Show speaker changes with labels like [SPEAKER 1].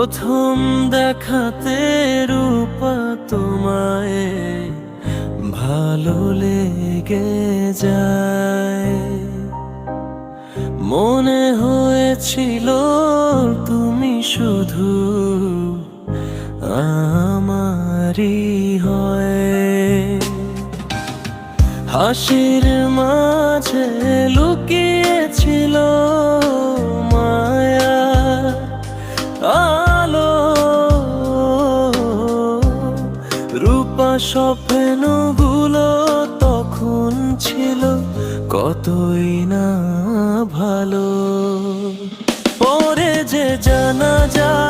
[SPEAKER 1] প্রথম দেখাতে রূপা তোমায় ভালো লেগে যায়। মনে হয়েছিল তুমি শুধু আমারই হয়। হাসির মাঝে লুকিয়েছিল মায়া আলো, রূপা স্বপ্নগুলো তখন ছিল কতই না ভালো। পরে যে জানা যায়